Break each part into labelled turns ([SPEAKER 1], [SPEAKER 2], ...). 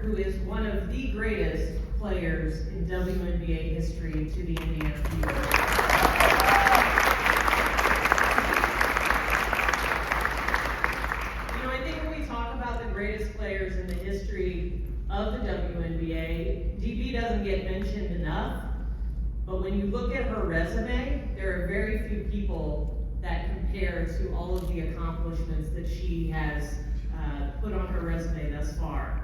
[SPEAKER 1] who is one of the greatest players in WNBA history, to the Indiana Fever. I think when we talk about the greatest players in the history of the WNBA, DB doesn't get mentioned enough, but when you look at her resume, there are very few people that compare to all of the accomplishments that she has put on her resume thus far.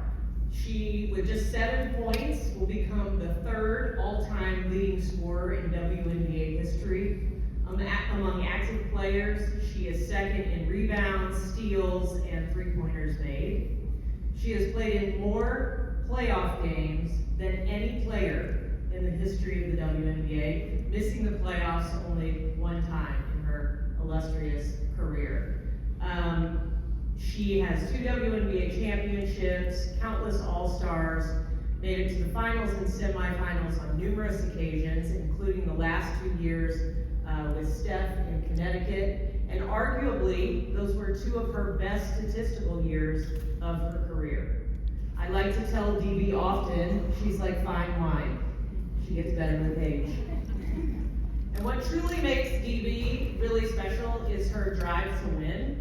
[SPEAKER 1] She, with just 7 points, will become the 3rd all-time leading scorer in WNBA history. Among active players, she is 2nd in rebounds, steals, and three-pointers made. She has played in more playoff games than any player in the history of the WNBA, missing the playoffs only one time in her illustrious career. She has 2 WNBA championships, countless All-Stars, made it to the finals and semifinals on numerous occasions, including the last 2 years with Steph in Connecticut, and arguably, those were 2 of her best statistical years of her career. I like to tell DB often, she's like fine wine. She gets better with age. And what truly makes DB really special is her drive to win.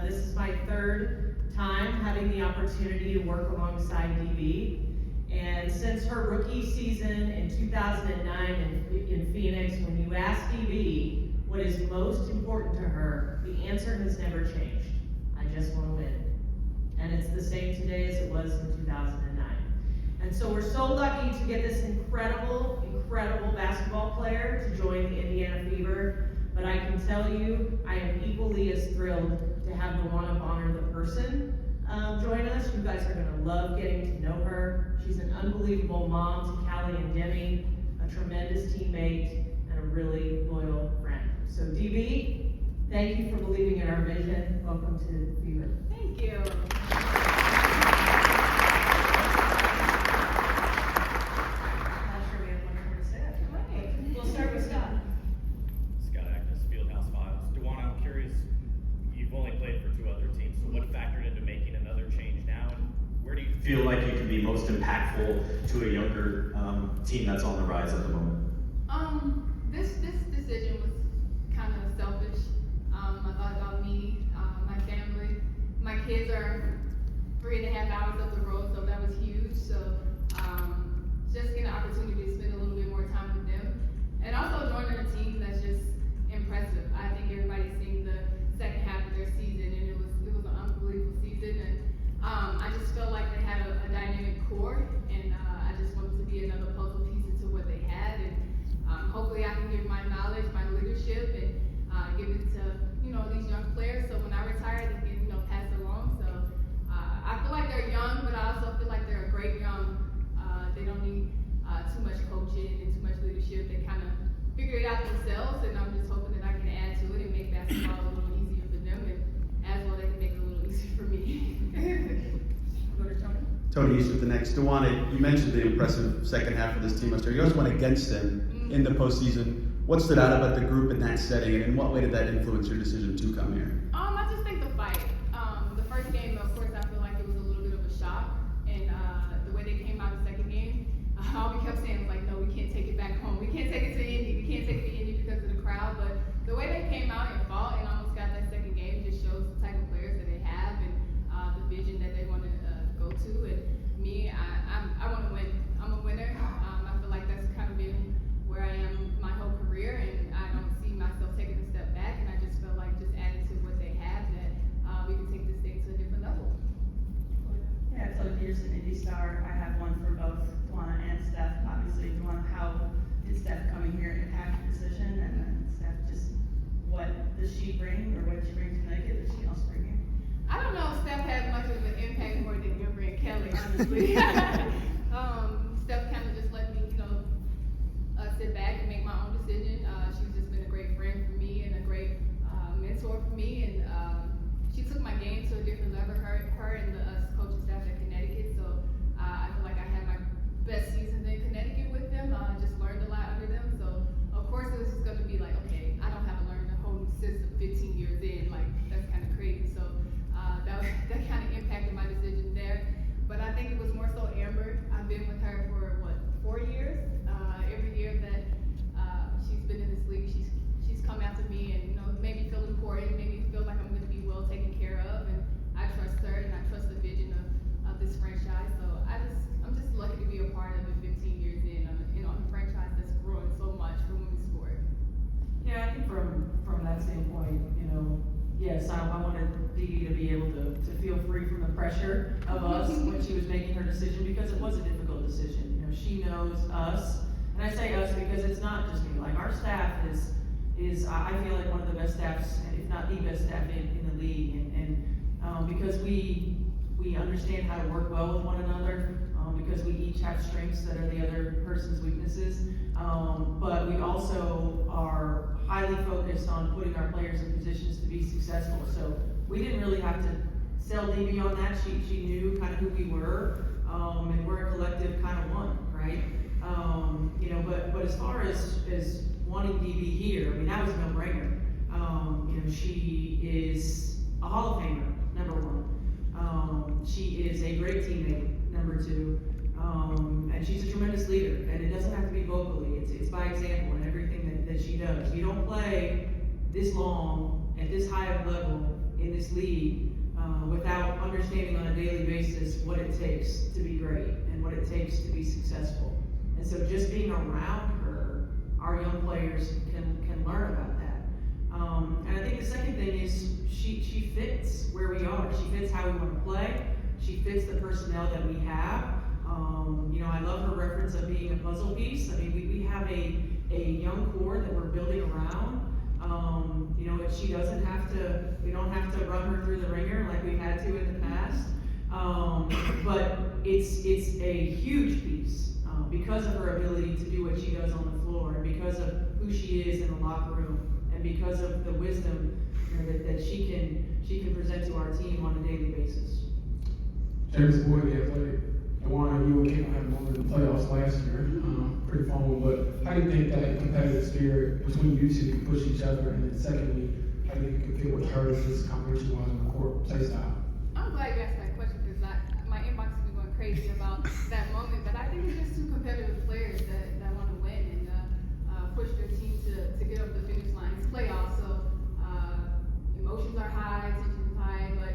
[SPEAKER 1] This is my 3rd time having the opportunity to work alongside DB. And since her rookie season in 2009 in Phoenix, when you ask DB what is most important to her, the answer has never changed. I just want to win. And it's the same today as it was in 2009. And so we're so lucky to get this incredible basketball player to join the Indiana Fever. But I can tell you, I am equally as thrilled to have DeWanna Bonner, the person, join us. You guys are going to love getting to know her. She's an unbelievable mom to Callie and Demi, a tremendous teammate, and a really loyal friend. So DB, thank you for believing in our vision. Welcome to the Fever.
[SPEAKER 2] Thank you.
[SPEAKER 3] Feel like you can be most impactful to a younger team that's on the rise at the moment?
[SPEAKER 2] This decision was kind of selfish. I thought about me, my family. My kids are 3.5 hours up the road, so that was huge. So just getting an opportunity to spend a little bit more time with them, and also joining a team that's just impressive. I think everybody's seen the second half of their season, and it was an unbelievable season. And I just felt like they had a dynamic core, and I just wanted to be another puzzle piece into what they had. And hopefully I can give my knowledge, my leadership, and give it to these young players. So when I retire, they can pass it along. So I feel like they're young, but I also feel like they're a great young. They don't need too much coaching and too much leadership. They kind of figure it out themselves, and I'm just hoping that I can add to it and make basketball a little easier for them, and as well they can make it a little easier for me.
[SPEAKER 4] Tony East with the next. DeWanna, you mentioned the impressive second half of this team last year. You also went against them in the postseason. What stood out about the group in that setting, and in what way did that influence your decision to come here?
[SPEAKER 2] I just think the fight. The first game, of course, I feel like it was a little bit of a shock, and the way they came out the second game, all we kept saying was like, no, we can't take it back home. We can't take it to Indy. We can't take it to Indy because of the crowd. But the way they came out and fought and almost got that second game just shows the type of players that they have and the vision that they want to go to. And me, I want to win. I'm a winner. I feel like that's kind of been where I am my whole career, and I don't see myself taking a step back. And I just feel like just adding to what they have that we can take this thing to a different level.
[SPEAKER 5] Yeah, so here's an Indy Star. I have one for both DeWanna and Steph. Obviously, DeWanna, how did Steph coming here impact your decision? And then Steph, just what does she bring, or what did she bring to Connecticut that she also bring here?
[SPEAKER 2] I don't know if Steph had much of an impact more than Gilbert and Kelly, honestly. Steph kind of just let me, sit back and make my own decision. She's just been a great friend for me and a great mentor for me, and she took my game to a different level. Her and the coaching staff at Connecticut. So I feel like I had my best seasons in Connecticut with them. Just learned a lot under them. So of course it was just going to be like, okay, I don't have to learn the whole new system 15 years in. Like that's kind of crazy. So that kind of impacted my decision there. But I think it was more so Aaron
[SPEAKER 1] I wanted DeWanna to be able to feel free from the pressure of us when she was making her decision, because it was a difficult decision. You know, she knows us, and I say us because it's not just me. Like, our staff is I feel like one of the best staffs, if not the best staff in the league, and because we understand how to work well with one another, because we each have strengths that are the other person's weaknesses, but we also are highly focused on putting our players in positions to be successful. So we didn't really have to sell DB on that. She knew kind of who we were, and we're a collective kind of one, right? You know, but as far as wanting DB here, I mean, that was a no-brainer. You know, she is a Hall of Famer, number one. She is a great teammate, number two. And she's a tremendous leader, and it doesn't have to be vocally, it's by example in everything that she does. You don't play this long, at this high of level, in this league, without understanding on a daily basis what it takes to be great, and what it takes to be successful. And so just being around her, our young players can learn about that. And I think the second thing is, she fits where we are. She fits how we want to play. She fits the personnel that we have. You know, I love her reference of being a puzzle piece. I mean, we have a young core that we're building around. You know, she doesn't have to, we don't have to run her through the ringer like we've had to in the past. But it's a huge piece because of her ability to do what she does on the floor, and because of who she is in the locker room, and because of the wisdom, you know, that she can present to our team on a daily basis.
[SPEAKER 6] James Boyd, the athletic. DeWanna, you and Kim had a moment in the playoffs last year, pretty fun. But how do you think that competitive spirit between you two can push each other? And then secondly, how do you think you can fit with her as this competition was on the court play style?
[SPEAKER 2] I'm glad you asked that question, because my inbox has been going crazy about that moment. But I think it's just two competitive players that want to win and push their team to get over the finish line. It's playoffs, so emotions are high, tension is high, but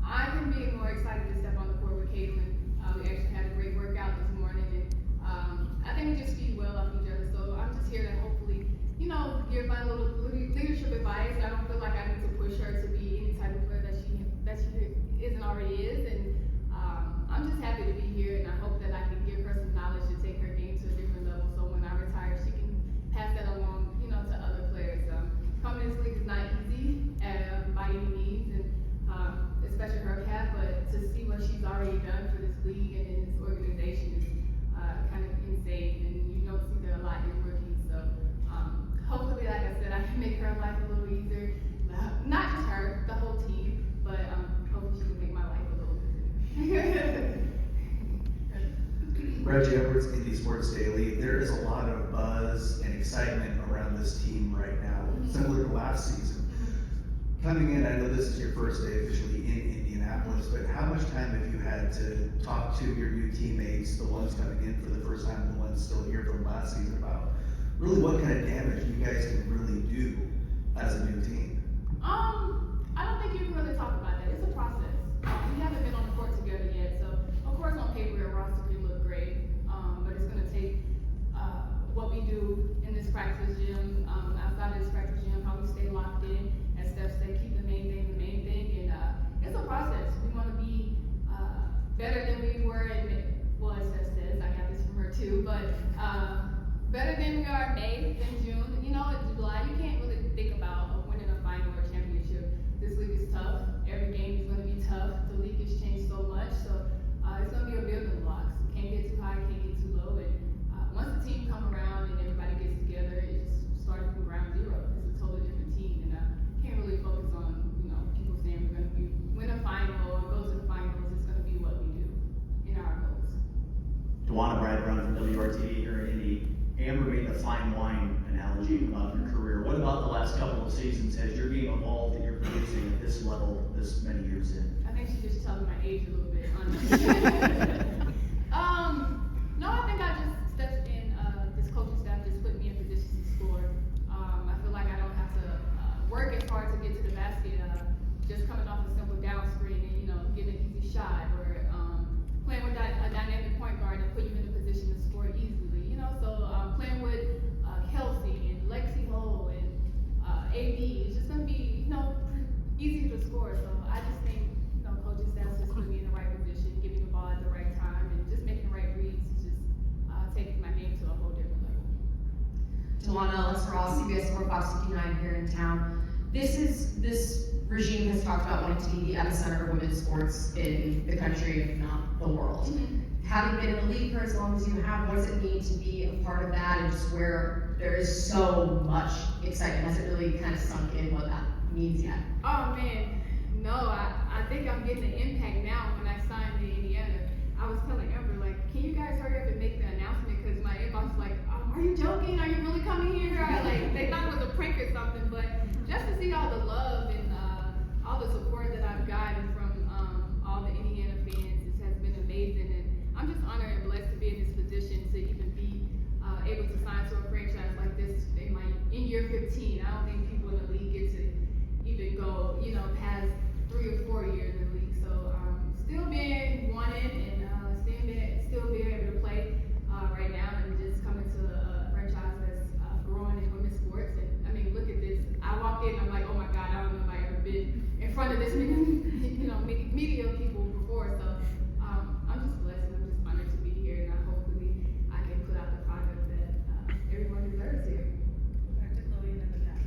[SPEAKER 2] I can be more excited to step on the court with Caitlin. We actually had a great workout this morning, and I think we just feed well off each other. So I'm just here to hopefully, you know, give my little leadership advice. I don't feel like I need to push her to be any type of player that she isn't already is, and I'm just happy to be here, and I hope that I can give her some knowledge to take her game to a different level. So when I retire, she can pass that along, you know, to other players. Coming to this league is not easy by any means, and especially her path, but to see what she's already done for this league and in this organization is kind of insane. And you don't see that a lot in rookies. So hopefully, like I said, I can make her life a little easier. Not just her, the whole team, but hopefully she can make my life a little easier.
[SPEAKER 7] Reggie Edwards, Indy Sports Daily. There is a lot of buzz and excitement around this team right now, similar to last season. Coming in, I know this is your first day officially in Indianapolis, but how much time have you had to talk to your new teammates, the ones coming in for the first time, the ones still here from last season, about really what kind of damage you guys can really do as a new team?
[SPEAKER 2] I don't think you can really talk about that. It's a process. We haven't been on the court together yet, so of course on paper your roster can look great, but it's going to take what we do in this practice gym, outside of this practice gym, how we stay locked in. As Steph said, keep the main thing, and it's a process. We want to be better than we were in, well, as Steph says, I got this from her too, but better than we are in May, than June. You know, in July, you can't really think about winning a final or a championship. This league is tough. Every game is going to be tough. The league has changed so much, so it's going to be a building block. So can't get too high, can't get too low, and once the team come around and everybody gets together, it's just starting from ground zero. It's a totally different team, and can't really focus on, you know, people saying we're going to win a final or go to the finals. It's going to be what we do in our goals.
[SPEAKER 3] DeWanna, Brad Brown from WRTV here in Indy. Amber made the fine wine analogy about your career. What about the last couple of seasons? Has your game evolved and you're producing at this level this many years in?
[SPEAKER 2] I think she's just telling my age a little bit, honestly. No, I think I just stepped in, this coaching staff just put me in position to score. I feel like I don't have to work as hard to get to the basket, just coming off a simple down screen and, you know, getting an easy shot, or playing with a dynamic point guard and put you in a position to score easily, you know. So playing with Kelsey and Lexi Ho and AD, it's just going to be, you know,
[SPEAKER 8] DeWanna, Les Ross, CBS Sport Fox 59 here in town. This regime has talked about wanting to be the epicenter of women's sports in the country, if not the world. Having been in the league for as long as you have, what does it mean to be a part of that, and just where there is so much excitement? Has it really kind of sunk in what that means yet?
[SPEAKER 2] Oh man, no, I think I'm getting the impact now when I signed to Indiana. I was telling Amber, like, can you guys hurry up and make the announcement? Because my inbox was like, are you joking? Are you really coming here? They thought it was a prank or something, but just to see all the love and all the support that I've gotten from all the Indiana fans, it has been amazing. And I'm just honored and blessed to be in this position to even be able to sign to a franchise like this in year 15. I don't think people in the league get to even go, past 3 or 4 years in the league. So still being wanted and still being able to play right now, and just coming to a franchise that's growing in women's sports. And I mean, look at this. I walked in, I'm like, oh my God, I don't know if I've ever been in front of this many, media people before. So I'm just blessed and I'm just honored to be here, and hopefully I can put out the product that everyone deserves here.
[SPEAKER 5] Back to Chloe and then to Kat.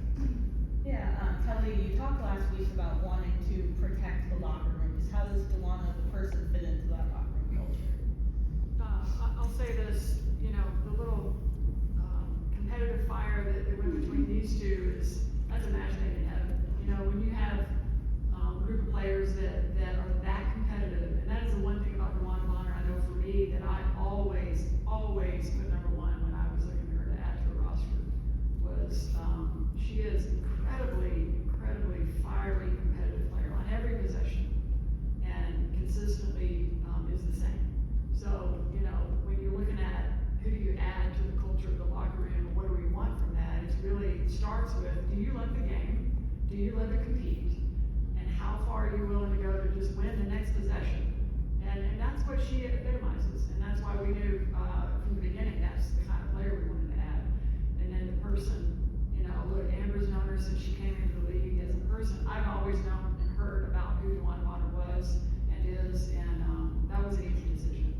[SPEAKER 5] Yeah, Kelly, you talked last week about wanting to protect the locker rooms. How does DeWanna, the person, fit into that locker room culture?
[SPEAKER 9] I'll say this, the little competitive fire that went between these two that's a match made in heaven. When you have a group of players that are that competitive, and that is the one thing about DeWanna Bonner, I know for me, that I always put number one when I was looking for her to add to a roster, was she is incredibly fiery, competitive player on every possession, and consistently is the same. So, when you're looking at who do you add to the culture of the locker room, what do we want from that, it really starts with, do you love the game? Do you love to compete? And how far are you willing to go to just win the next possession? And that's what she epitomizes, and that's why we knew from the beginning that's the kind of player we wanted to add. And then the person, look, Amber's known her since she came into the league as a person. I've always known and heard about who DeWanna Bonner was and is, and that was an easy decision.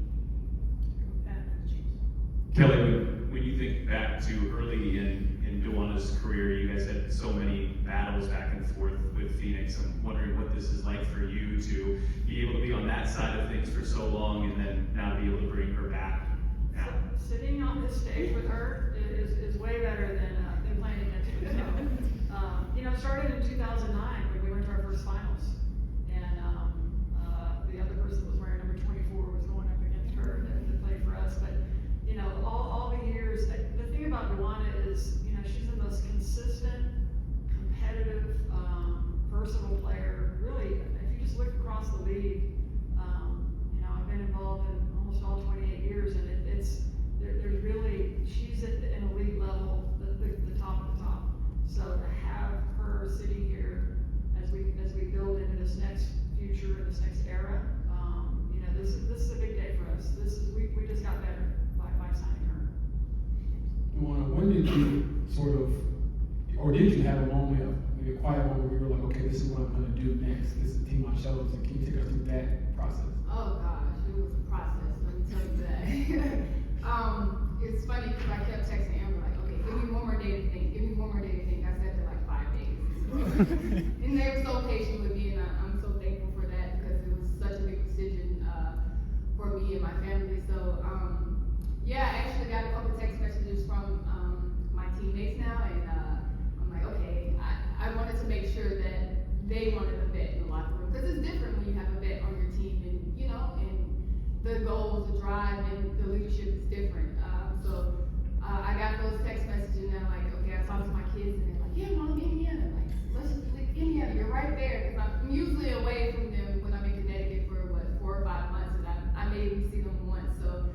[SPEAKER 10] Kelly, when you think back to early in DeWanna's career, you guys had so many battles back and forth with Phoenix. I'm wondering what this is like for you to be able to be on that side of things for so long, and then now be able to bring her back now.
[SPEAKER 9] Sitting on this stage with her is way better than playing against her. So, it started in 2009 when we went to our first finals, and the other person that was wearing number 24 was going up against her to play for us. But all the years, the thing about DeWanna is, she's the most consistent, competitive, versatile player. Really, if you just look across the league, I've been involved in almost all 28 years, and there's really, she's at an elite level, the top of the top. So to have her sitting here as we build into this next future and this next era, this is a big day for us. We just got better by signing her.
[SPEAKER 6] When did you or did you have a moment, maybe a quiet moment where you were like, okay, this is what I'm going to do next. This is the team I chose. And can you take us through that process?
[SPEAKER 2] Oh gosh, it was a process, let me tell you that. It's funny because I kept texting Amber like, okay, give me one more day to think, I said to like 5 days. And they were so patient with me, and I'm so thankful for that, because it was such a big decision for me and my family. So yeah, I actually got a couple text messages from my teammates now, and I'm like, okay, I wanted to make sure that they wanted a vet in the locker room, because it's different when you have a vet on your team, and and the goals, the drive, and the leadership is different. So I got those text messages, and I'm like, okay, I talked to my kids, and they're like, yeah, Mom, Indiana, like, let's just like, Indiana, you're right there, because I'm usually away from them when I'm in Connecticut for 4 or 5 months, and I maybe see them once. So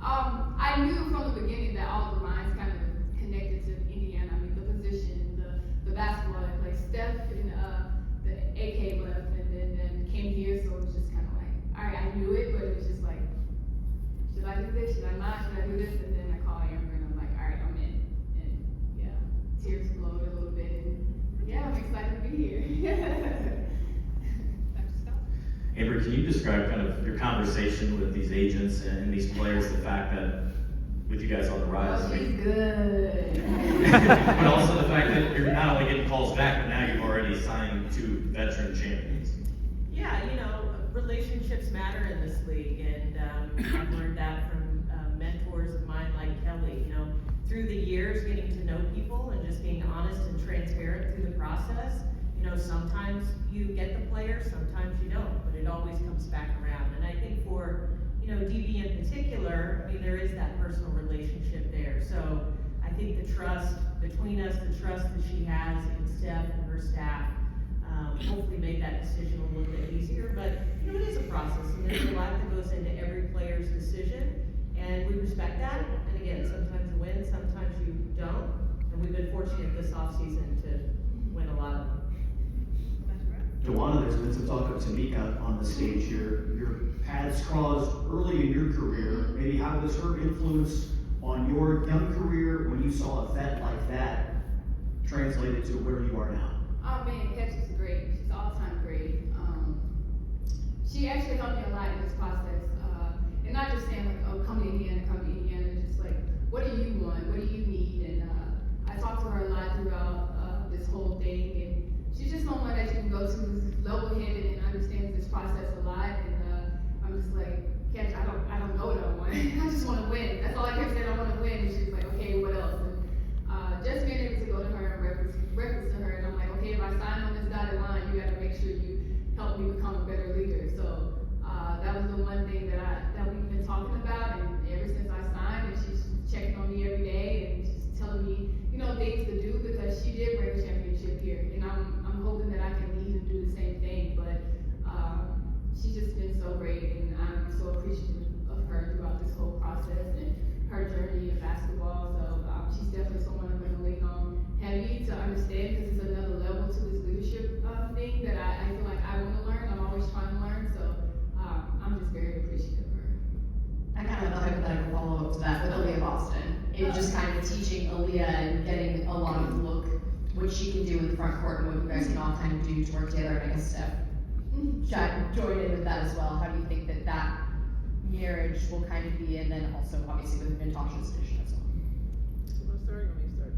[SPEAKER 2] I knew from the beginning that all the lines kind of connected to Indiana. I mean, the position, the basketball I played. Steph and the AK left, and then came here, so it was just kind of like, all right, I knew it, but it was just like, should I do this? Should I not? Should I do this? And then I call Amber, and I'm like, all right, I'm in. And yeah, tears flowed a little bit, and yeah, I'm excited to be here.
[SPEAKER 10] Amber, can you describe kind of your conversation with these agents and these players, the fact that with you guys on the rise.
[SPEAKER 8] Oh, she's good.
[SPEAKER 10] But also the fact that you're not only getting calls back, but now you've already signed 2 veteran champions.
[SPEAKER 1] Yeah, relationships matter in this league, and I've learned that from mentors of mine like Kelly. Through the years, getting to know people and just being honest and transparent through the process. Sometimes you get the player, sometimes you don't, but it always comes back around. And I think for DB in particular, there is that personal relationship there. So I think the trust between us, the trust that she has in Steph and her staff, hopefully made that decision a little bit easier. But it is a process, and there's a lot that goes into every player's decision, and we respect that. And again, sometimes you win, sometimes you don't, and we've been fortunate this offseason to win a lot of them.
[SPEAKER 3] DeWanna, there's been some talk of Tamika on the stage here. Your paths crossed early in your career. Maybe how was her influence on your young career when you saw a vet like that translated to where you are now?
[SPEAKER 2] Oh man, Ketch's great. She's all-time great. She actually helped me a lot in this process. And not just saying like, oh, come to Indiana, just like, what do you want? What do you need? And I talked to her a lot throughout this whole thing. And she's just someone that you can go to who's level-headed and understands this process a lot. And I'm just like, Ketch, I don't know what I want. I just want to win. That's all I kept saying. I want to win. And she's like, okay, what else? And just being able to go to her and reference to her, and I'm like, okay, if I sign on this dotted line, you got to make sure you help me become a better leader. So that was the one thing that we've been talking about, and ever since I signed, and she's checking on me every day and she's telling me, things to do, because she did bring a championship here, and I'm hoping that I can lead and do the same thing. But she's just been so great, and I'm so appreciative of her throughout this whole process and her journey in basketball. So she's definitely someone I'm going to lean on heavy to understand, because it's another level to this leadership thing that I feel like I want to learn. I'm always trying to learn, so I'm just very appreciative of her.
[SPEAKER 8] I kind of have a hypothetical follow-up to that with Aaliyah Boston. It just kind of teaching Aaliyah and getting a lot of look what she can do in the front court and what you guys can all kind of do to work together. And I guess Steph joined in with that as well. How do you think that marriage will kind of be, and then also obviously with Natasha's addition as well?
[SPEAKER 11] Want to start or you want me to start?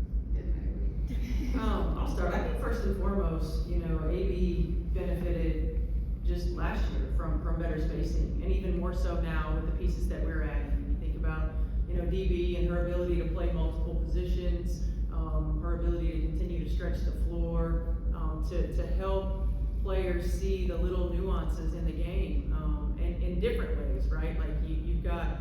[SPEAKER 11] I'll start. I think first and foremost, AB benefited just last year from better spacing, and even more so now with the pieces that we're adding. You think about, DB and her ability to play multiple positions, her ability to continue to stretch the floor, to help players see the little nuances in the game, and in different ways, right? Like you've got,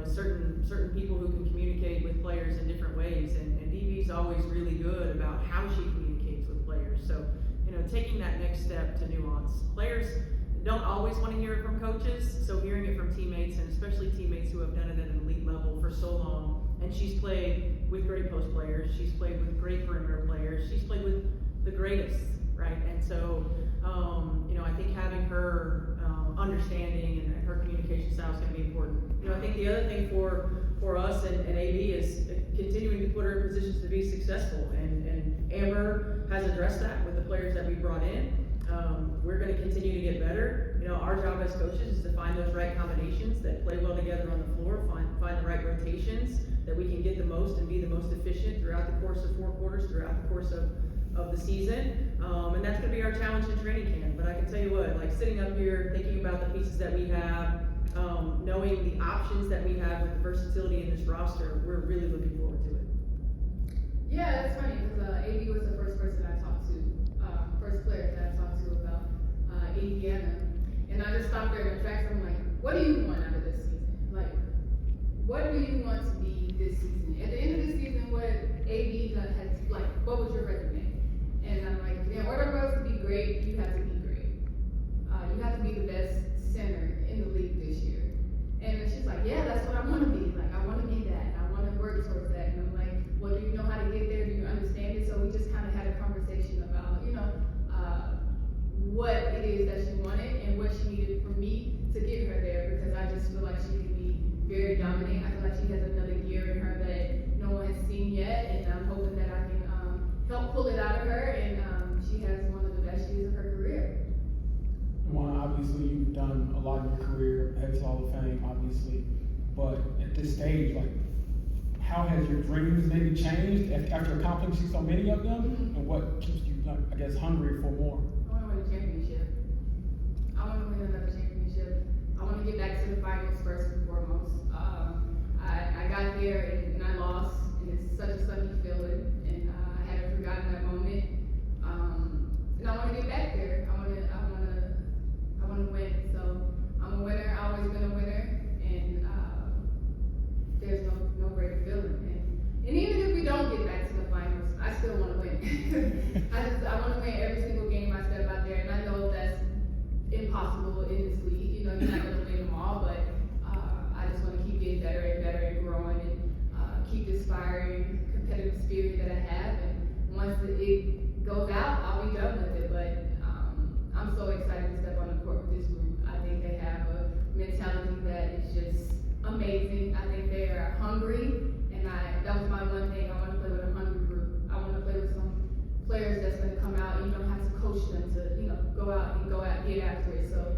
[SPEAKER 11] certain people who can communicate with players in different ways, and DB's always really good about how she communicates with players. So, taking that next step to nuance. Players don't always want to hear it from coaches, so hearing it from teammates, and especially teammates who have done it at an elite level for so long. And she's played with great post players, she's played with great perimeter players, she's played with the greatest, right? And so, I think having her understanding and her communication style is going to be important. I think the other thing for us and AB is continuing to put her in positions to be successful, and Amber has addressed that with the players that we brought in. We're going to continue to get better. Our job as coaches is to find those right combinations that play well together on the floor, find the right rotations that we can get the most and be the most efficient throughout the course of 4 quarters, throughout the course of the season. And that's going to be our challenge in training camp. But I can tell you what, like sitting up here, thinking about the pieces that we have, knowing the options that we have with the versatility in this roster, we're really looking forward to it.
[SPEAKER 2] Yeah, that's funny, because AB was the first person I talked to, first player that I talked to about Indiana. And I just stopped there in the tracks. I'm like, what do you want out of this season? Like, what do you want to be this season? At the end of the season, what AB has, like, what was your resume? And I'm like, in order for us to be great, you have to be great. You have to be the best center in the league this year. And she's like, yeah, that's what I want to be. Like, I want to be that. I want to work towards that. And I'm like, well, do you know how to get there? Do you understand it? So we just kind of had a conversation about, what it is that she wanted and what she needed for me to get her there, because I just feel like she can be very dominant. I feel like she has another gear in her that no one has seen yet, and I'm hoping that I can help pull it out of her, and she has one of the best years of her career.
[SPEAKER 6] Well, obviously you've done a lot in your career, head to Hall of Fame, obviously, but at this stage, like, how has your dreams maybe changed after accomplishing so many of them, and what keeps you, I guess, hungry for more?
[SPEAKER 2] I want to win a championship. I want to win another championship. I want to get back to the finals first and foremost. I got there and I lost, and it's such a sucky feeling, and I haven't forgotten that moment. And I want to get back there. I want to win. So I'm a winner. I've always been a winner, and there's no greater feeling. And even if we don't get back to the finals, I still want to win. I want to win every single game I step out there, and I know that's impossible in this league. You know, you're not going to win them all, but I just want to keep getting better and better and growing, and keep this fiery competitive spirit that I have. And once it goes out, I'll be done with it. But I'm so excited to step on the court with this group. I think they have a mentality that is just amazing. I think they are hungry, and that was my one thing. I want to play with a hungry group. I want to play with some players that's going to come out, and you don't have to coach them to, go out and get after it. So